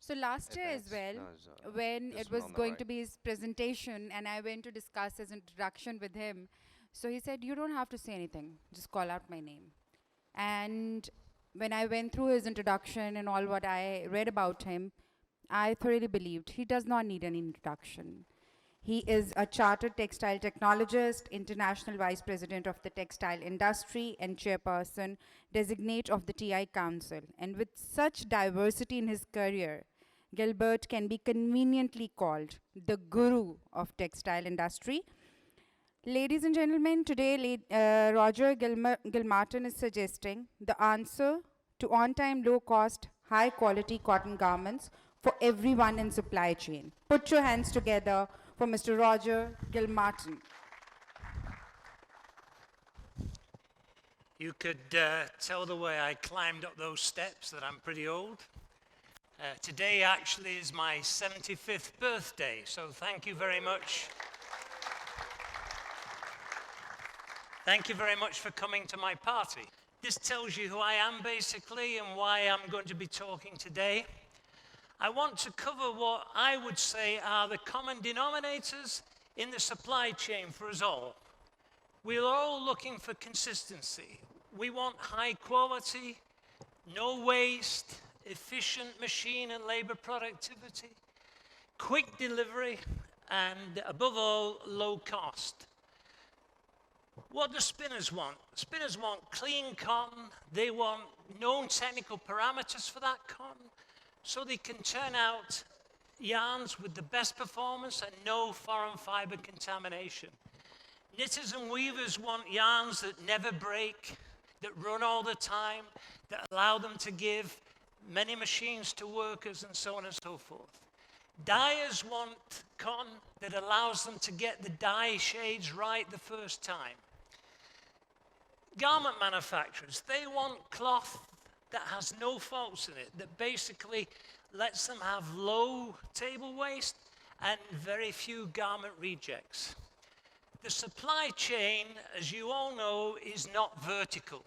So last year as well, when it was going to be his presentation and I went to discuss his introduction with him, so he said, you don't have to say anything, just call out my name. And when I went through his introduction and all what I read about him, I thoroughly believed he does not need any introduction. He is a chartered textile technologist, international vice president of the textile industry, and chairperson designate of the TI Council. And with such diversity in his career, Gilbert can be conveniently called the guru of textile industry. Ladies and gentlemen, today Roger Gilmartin is suggesting the answer to on-time, low-cost, high-quality cotton garments for everyone in supply chain. Put your hands together for Mr. Roger Gilmartin. You could tell the way I climbed up those steps that I'm pretty old. Today actually is my 75th birthday, so thank you very much. Thank you very much for coming to my party. This tells you who I am basically and why I'm going to be talking today. I want to cover what I would say are the common denominators in the supply chain for us all. We're all looking for consistency. We want high quality, no waste, efficient machine and labor productivity, quick delivery, and above all, low cost. What do spinners want? Spinners want clean cotton. They want known technical parameters for that cotton, so they can turn out yarns with the best performance and no foreign fiber contamination. Knitters and weavers want yarns that never break, that run all the time, that allow them to give many machines to workers and so on and so forth. Dyers want cotton that allows them to get the dye shades right the first time. Garment manufacturers, they want cloth that has no faults in it, that basically lets them have low table waste and very few garment rejects. The supply chain, as you all know, is not vertical.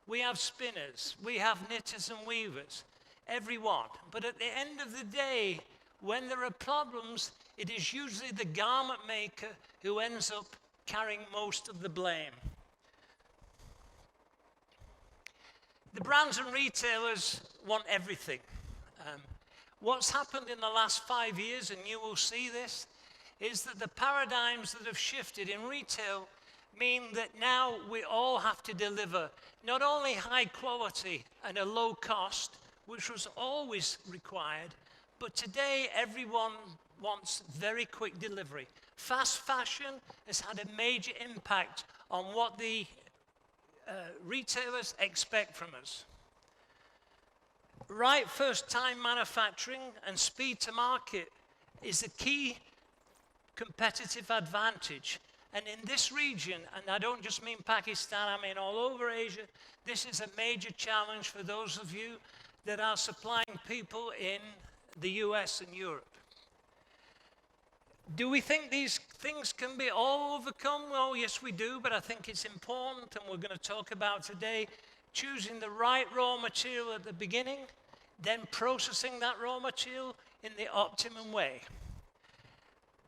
We have spinners, we have knitters and weavers, everyone. But at the end of the day, when there are problems, it is usually the garment maker who ends up carrying most of the blame. The brands and retailers want everything. What's happened in the last 5 years, and you will see this, is that the paradigms that have shifted in retail mean that now we all have to deliver not only high quality and a low cost, which was always required, but today everyone wants very quick delivery. Fast fashion has had a major impact on what the retailers expect from us. Right first time manufacturing and speed to market is a key competitive advantage. And in this region, and I don't just mean Pakistan, I mean all over Asia, this is a major challenge for those of you that are supplying people in the US and Europe. Do we think these things can be all overcome? Well, yes, we do, but I think it's important, and we're going to talk about today, choosing the right raw material at the beginning, then processing that raw material in the optimum way.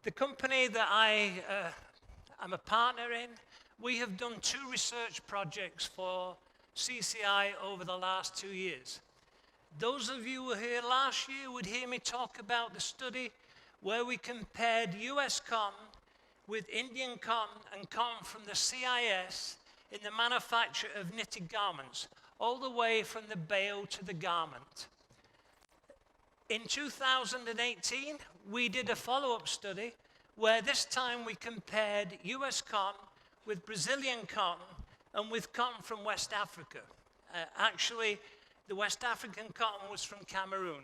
The company that I'm a partner in, we have done 2 research projects for CCI over the last 2 years. Those of you who were here last year would hear me talk about the study where we compared US cotton with Indian cotton and cotton from the CIS in the manufacture of knitted garments, all the way from the bale to the garment. In 2018, we did a follow-up study where this time we compared US cotton with Brazilian cotton and with cotton from West Africa. Actually, the West African cotton was from Cameroon.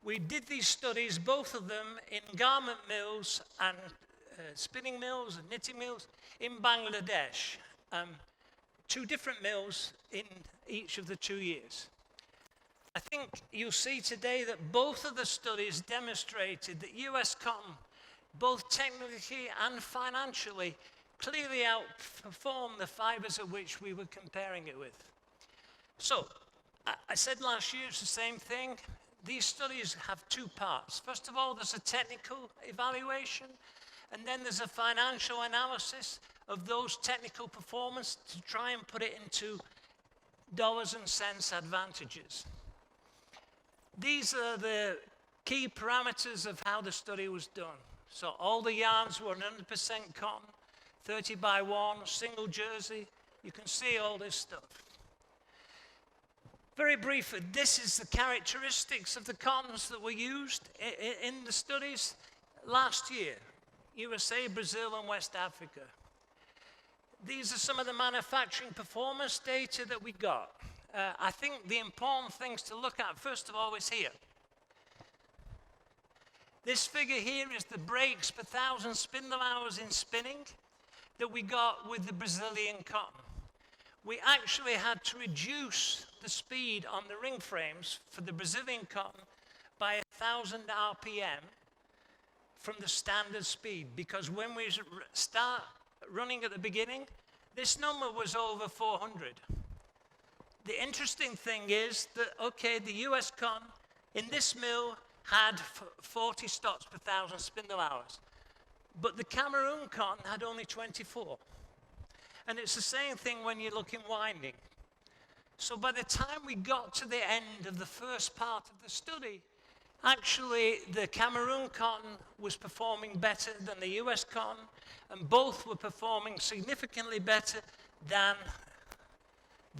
We did these studies, both of them, in garment mills and spinning mills and knitting mills in Bangladesh. 2 different mills in each of the 2 years. I think you'll see today that both of the studies demonstrated that US cotton, both technically and financially, clearly outperformed the fibers of which we were comparing it with. So, I said last year it's the same thing. these studies have two parts. First of all, there's a technical evaluation, and then there's a financial analysis of those technical performance to try and put it into dollars and cents advantages. These are the key parameters of how the study was done. So all the yarns were 100% cotton, 30 by 1, single jersey. You can see all this stuff. Very briefly, this is the characteristics of the cottons that were used in the studies last year. USA, Brazil, and West Africa. These are some of the manufacturing performance data that we got. I think the important things to look at, first of all, is here. This figure here is the breaks per 1,000 spindle hours in spinning that we got with the Brazilian cotton. We actually had to reduce the speed on the ring frames for the Brazilian cotton by 1,000 RPM from the standard speed, because when we start running at the beginning, this number was over 400. The interesting thing is that, okay, the US cotton in this mill had 40 stops per 1,000 spindle hours, but the Cameroon cotton had only 24. And it's the same thing when you look in winding. So by the time we got to the end of the first part of the study, actually the Cameroon cotton was performing better than the US cotton, and both were performing significantly better than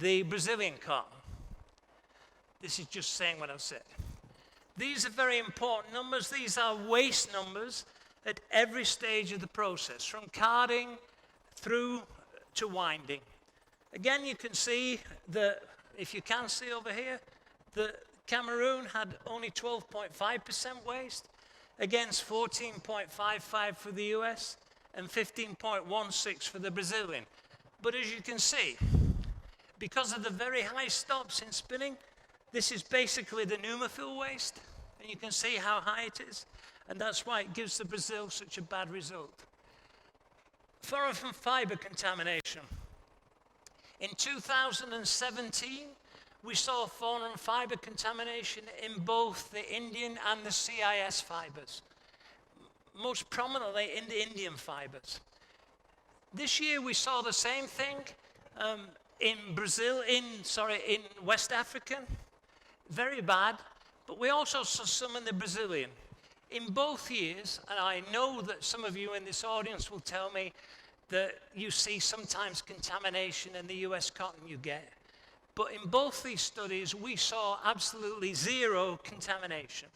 the Brazilian cotton. This is just saying what I've said. These are very important numbers. These are waste numbers at every stage of the process, from carding through to winding. Again, you can see that, if you can see over here, the Cameroon had only 12.5% waste against 14.55 for the US and 15.16 for the Brazilian. But as you can see, because of the very high stops in spinning, this is basically the pneumophil waste, and you can see how high it is, and that's why it gives the Brazil such a bad result. Foreign fiber contamination. In 2017, we saw foreign fiber contamination in both the Indian and the CIS fibers, most prominently in the Indian fibers. This year we saw the same thing in West Africa, very bad, but we also saw some in the Brazilian. In both years, and I know that some of you in this audience will tell me that you see sometimes contamination in the US cotton you get, but in both these studies we saw absolutely zero contamination.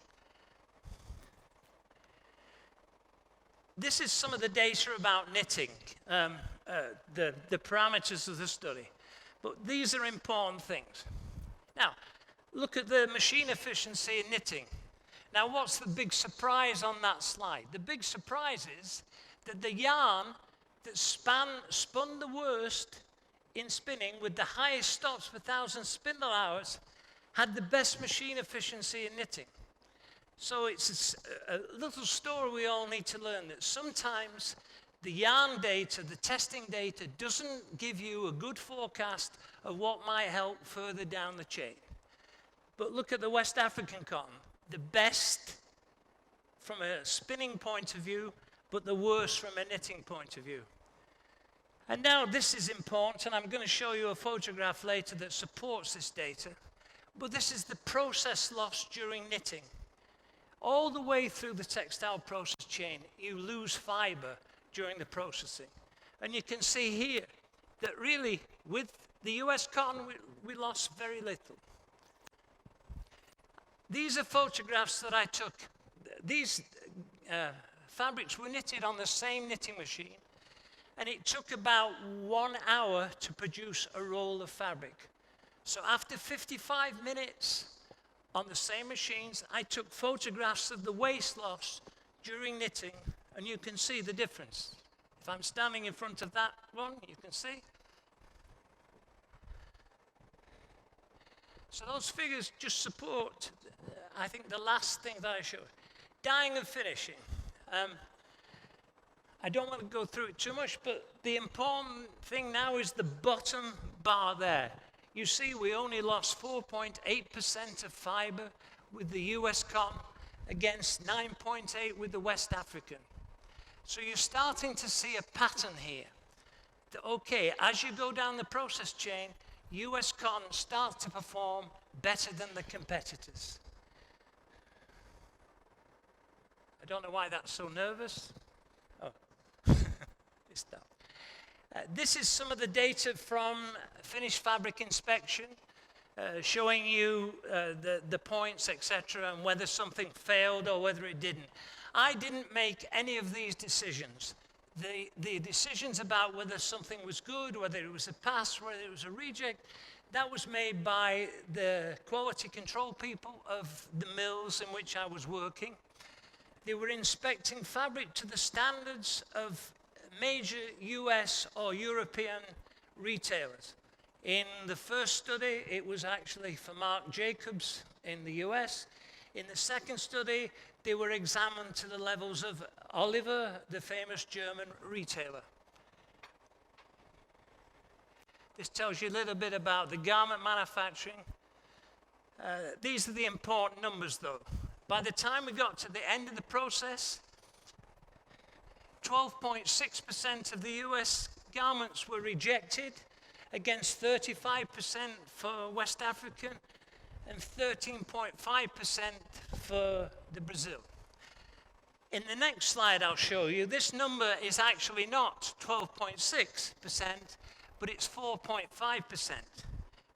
This is some of the data about knitting, the parameters of the study, but these are important things. Now, look at the machine efficiency in knitting. Now, what's the big surprise on that slide? The big surprise is that the yarn that spun the worst in spinning with the highest stops per 1,000 spindle hours had the best machine efficiency in knitting. So it's a little story we all need to learn, that sometimes the yarn data, the testing data, doesn't give you a good forecast of what might help further down the chain. But look at the West African cotton, the best from a spinning point of view, but the worst from a knitting point of view. And now this is important, and I'm going to show you a photograph later that supports this data, but this is the process loss during knitting. All the way through the textile process chain, you lose fiber during the processing. And you can see here that really with the US cotton, we lost very little. These are photographs that I took. These fabrics were knitted on the same knitting machine, and it took about 1 hour to produce a roll of fabric. So after 55 minutes on the same machines, I took photographs of the waste loss during knitting, and you can see the difference. If I'm standing in front of that one, you can see. So those figures just support, I think, the last thing that I showed. Dyeing and finishing. I don't want to go through it too much, but the important thing now is the bottom bar there. You see we only lost 4.8% of fiber with the US cotton against 9.8 with the West African. So you're starting to see a pattern here. That, okay, as you go down the process chain, US cotton starts to perform better than the competitors. I don't know why that's so nervous. Oh, it's done. This is some of the data from finished fabric inspection, showing you the points, etc., and whether something failed or whether it didn't. I didn't make any of these decisions. The decisions about whether something was good, whether it was a pass, whether it was a reject, that was made by the quality control people of the mills in which I was working. They were inspecting fabric to the standards of major US or European retailers. In the first study, it was actually for Marc Jacobs in the US. In the second study, they were examined to the levels of Oliver, the famous German retailer. This tells you a little bit about the garment manufacturing. These are the important numbers, though. By the time we got to the end of the process, 12.6% of the US garments were rejected, against 35% for West African and 13.5% for the Brazil. In the next slide I'll show you, this number is actually not 12.6%, but it's 4.5%.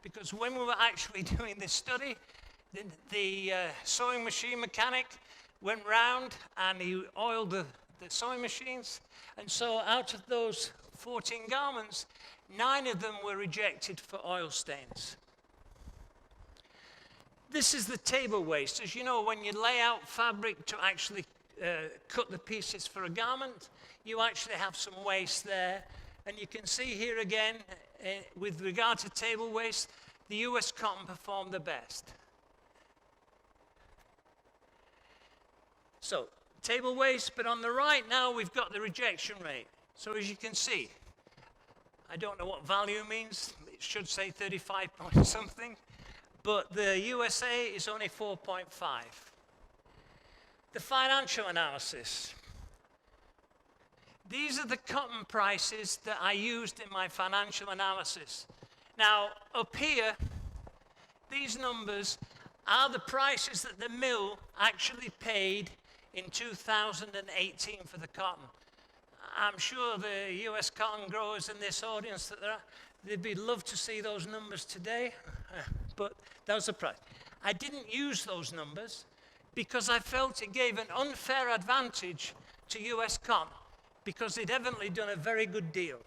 Because when we were actually doing this study, the sewing machine mechanic went round and he oiled the sewing machines. And so out of those 14 garments, 9 of them were rejected for oil stains. This is the table waste. As you know, when you lay out fabric to actually cut the pieces for a garment, you actually have some waste there. And you can see here again, with regard to table waste, the US cotton performed the best. So, table waste, but on the right now we've got the rejection rate. So as you can see, I don't know what value means. It should say 35 point something, but the USA is only 4.5. The financial analysis. These are the cotton prices that I used in my financial analysis. Now, up here, these numbers are the prices that the mill actually paid in 2018 for the cotton. I'm sure the US cotton growers in this audience, they'd love to see those numbers today, but that was the price. I didn't use those numbers because I felt it gave an unfair advantage to US cotton because they'd evidently done a very good deal.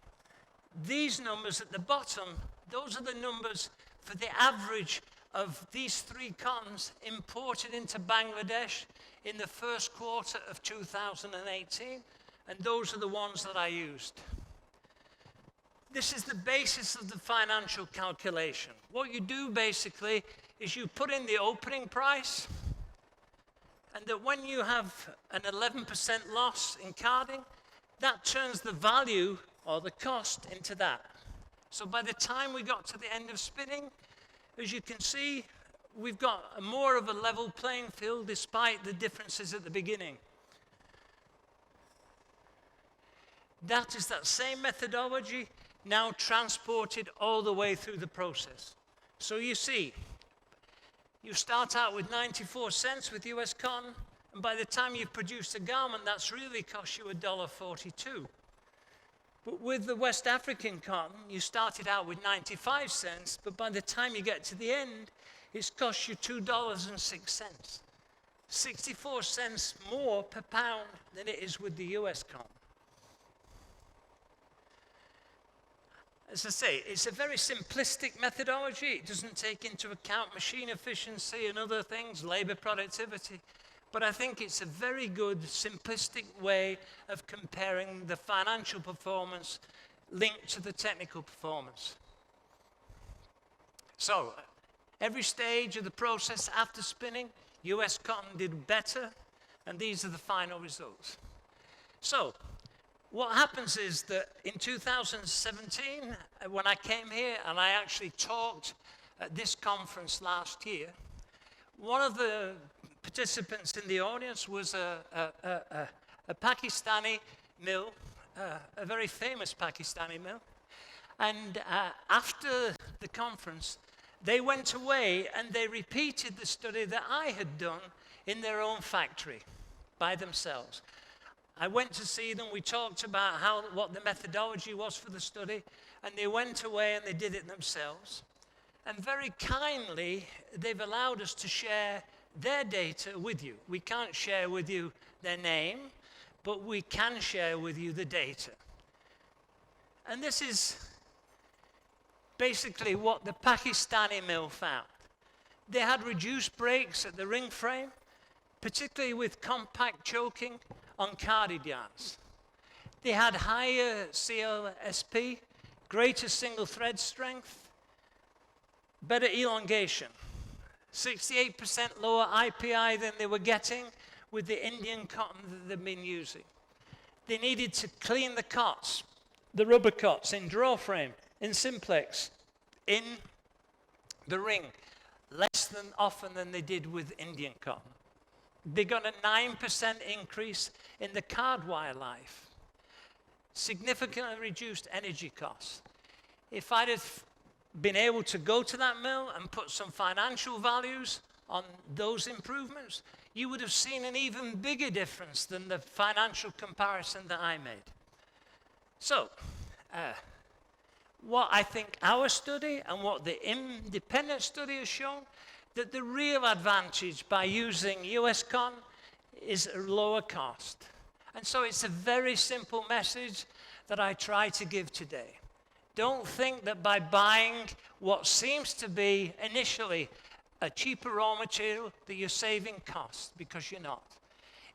These numbers at the bottom, those are the numbers for the average of these 3 cottons imported into Bangladesh in the first quarter of 2018, and those are the ones that I used. This is the basis of the financial calculation. What you do basically is you put in the opening price, and that when you have an 11% loss in carding, that turns the value or the cost into that. So by the time we got to the end of spinning, as you can see, we've got more of a level playing field despite the differences at the beginning. That is that same methodology now transported all the way through the process. So you see, you start out with 94 cents with US cotton, and by the time you've produced a garment, that's really cost you $1.42. But with the West African cotton, you started out with 95 cents, but by the time you get to the end, it's cost you $2.06. 64 cents more per pound than it is with the US cotton. As I say, it's a very simplistic methodology. It doesn't take into account machine efficiency and other things, labor productivity. But I think it's a very good, simplistic way of comparing the financial performance linked to the technical performance. So, every stage of the process after spinning, US cotton did better, and these are the final results. So, what happens is that in 2017, when I came here and I actually talked at this conference last year, One of the participants in the audience was a Pakistani mill, a very famous Pakistani mill. And after the conference, they went away and they repeated the study that I had done in their own factory by themselves. I went to see them, we talked about what the methodology was for the study, and they went away and they did it themselves. And very kindly, they've allowed us to share their data with you. We can't share with you their name, but we can share with you the data. And this is basically what the Pakistani mill found. They had reduced brakes at the ring frame, particularly with compact choking on carded yards. They had higher CLSP, greater single thread strength, better elongation, 68% lower IPI than they were getting with the Indian cotton that they've been using. They needed to clean the cots, the rubber cots in draw frame, in Simplex, in the ring, less than often than they did with Indian cotton. They got a 9% increase in the card wire life, significantly reduced energy costs. If I'd have been able to go to that mill and put some financial values on those improvements, you would have seen an even bigger difference than the financial comparison that I made. So, what I think our study and what the independent study has shown, that the real advantage by using US cotton is a lower cost. And so it's a very simple message that I try to give today. Don't think that by buying what seems to be initially a cheaper raw material that you're saving costs, because you're not.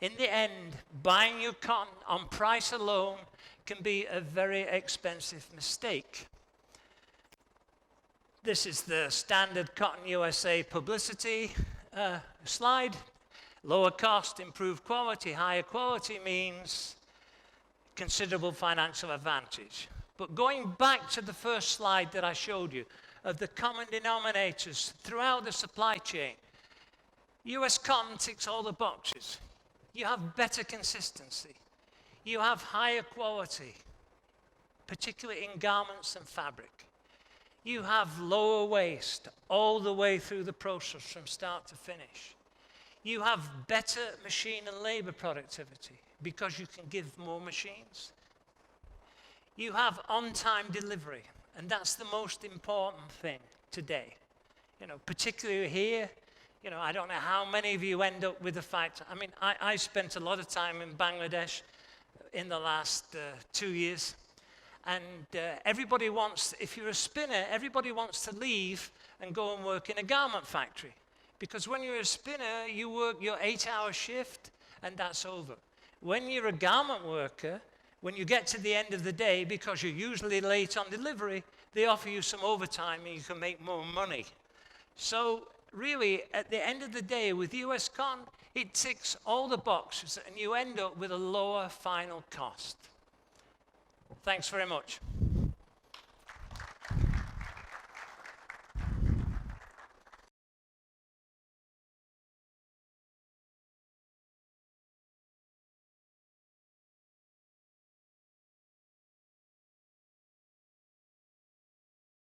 In the end, buying your cotton on price alone can be a very expensive mistake. This is the standard Cotton USA publicity slide. Lower cost, improved quality. Higher quality means considerable financial advantage. But going back to the first slide that I showed you, of the common denominators throughout the supply chain, US cotton ticks all the boxes. You have better consistency. You have higher quality, particularly in garments and fabric. You have lower waste all the way through the process from start to finish. You have better machine and labor productivity because you can give more machines. You have on-time delivery, and that's the most important thing today. You know, particularly here, you know, I don't know how many of you end up with the fact, I mean, I spent a lot of time in Bangladesh in the last 2 years. And everybody wants, if you're a spinner, everybody wants to leave and go and work in a garment factory. Because when you're a spinner, you work your 8-hour shift and that's over. When you're a garment worker, when you get to the end of the day, because you're usually late on delivery, they offer you some overtime and you can make more money. So really, at the end of the day, with US cotton, it ticks all the boxes and you end up with a lower final cost. Thanks very much.